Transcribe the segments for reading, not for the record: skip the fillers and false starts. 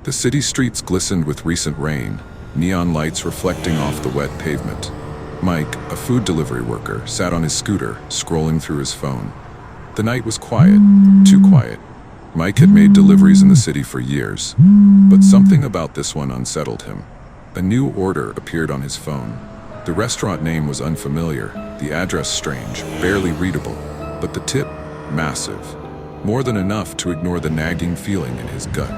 The city streets glistened with recent rain, neon lights reflecting off the wet pavement. Mike, a food delivery worker, sat on his scooter, scrolling through his phone. The night was quiet, too quiet. Mike had made deliveries in the city for years, but something about this one unsettled him. A new order appeared on his phone. The restaurant name was unfamiliar, the address strange, barely readable, but the tip, massive. More than enough to ignore the nagging feeling in his gut.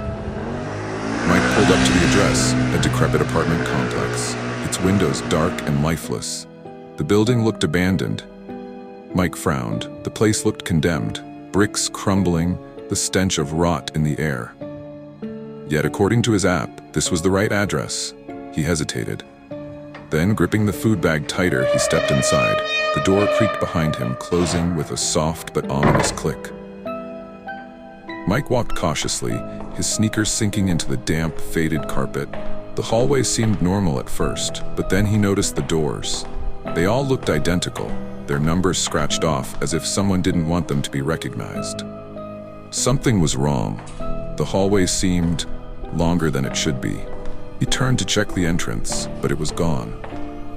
Mike pulled up to the address, a decrepit apartment complex, its windows dark and lifeless. The building looked abandoned. Mike frowned. The place looked condemned, bricks crumbling, the stench of rot in the air. Yet according to his app, this was the right address. He hesitated. Then, gripping the food bag tighter, he stepped inside. The door creaked behind him, closing with a soft but ominous click. Mike walked cautiously, his sneakers sinking into the damp, faded carpet. The hallway seemed normal at first, but then he noticed the doors. They all looked identical, their numbers scratched off as if someone didn't want them to be recognized. Something was wrong. The hallway seemed longer than it should be. He turned to check the entrance, but it was gone.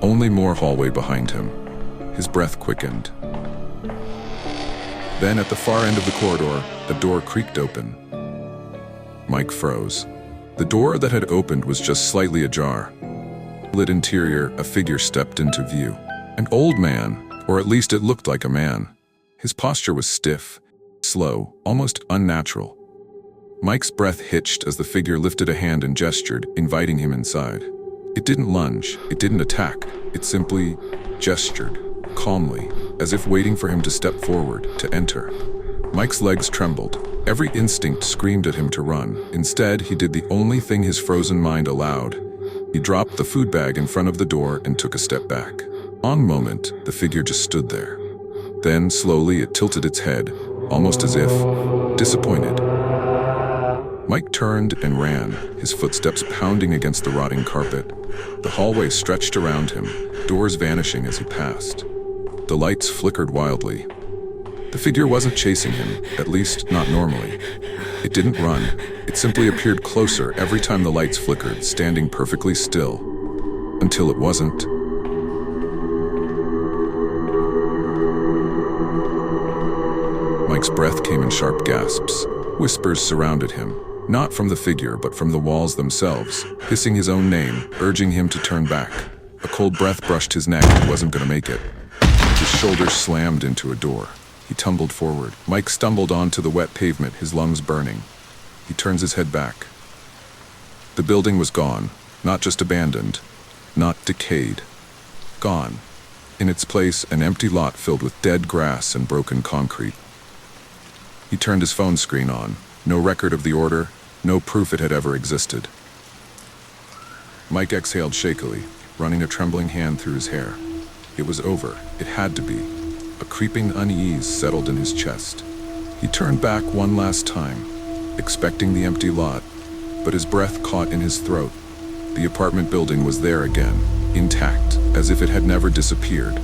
Only more hallway behind him. His breath quickened. Then at the far end of the corridor, a door creaked open. Mike froze. The door that had opened was just slightly ajar. Lit interior, a figure stepped into view. An old man, or at least it looked like a man. His posture was stiff, slow, almost unnatural. Mike's breath hitched as the figure lifted a hand and gestured, inviting him inside. It didn't lunge, it didn't attack, it simply gestured, calmly, as if waiting for him to step forward, to enter. Mike's legs trembled. Every instinct screamed at him to run. Instead, he did the only thing his frozen mind allowed. He dropped the food bag in front of the door and took a step back. On a moment, the figure just stood there. Then, slowly, it tilted its head, almost as if disappointed. Mike turned and ran, his footsteps pounding against the rotting carpet. The hallway stretched around him, doors vanishing as he passed. The lights flickered wildly. The figure wasn't chasing him, at least not normally. It didn't run. It simply appeared closer every time the lights flickered, standing perfectly still. Until it wasn't. Mike's breath came in sharp gasps. Whispers surrounded him. Not from the figure, but from the walls themselves, hissing his own name, urging him to turn back. A cold breath brushed his neck. He wasn't going to make it. His shoulders slammed into a door. He tumbled forward. Mike stumbled onto the wet pavement, his lungs burning. He turns his head back. The building was gone, not just abandoned, not decayed. Gone. In its place, an empty lot filled with dead grass and broken concrete. He turned his phone screen on. No record of the order, no proof it had ever existed. Mike exhaled shakily, running a trembling hand through his hair. It was over. It had to be. A creeping unease settled in his chest. He turned back one last time, expecting the empty lot, but his breath caught in his throat. The apartment building was there again, intact, as if it had never disappeared.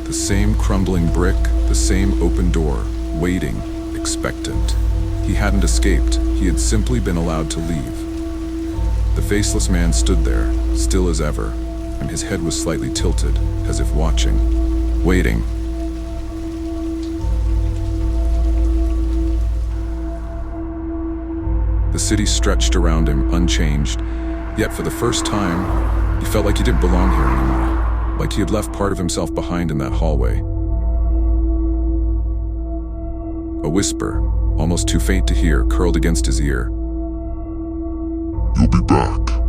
The same crumbling brick, the same open door, waiting, expectant. He hadn't escaped, he had simply been allowed to leave. The faceless man stood there, still as ever, and his head was slightly tilted, as if watching, waiting. The city stretched around him, unchanged, yet for the first time, he felt like he didn't belong here anymore, like he had left part of himself behind in that hallway. A whisper, almost too faint to hear, curled against his ear. You'll be back.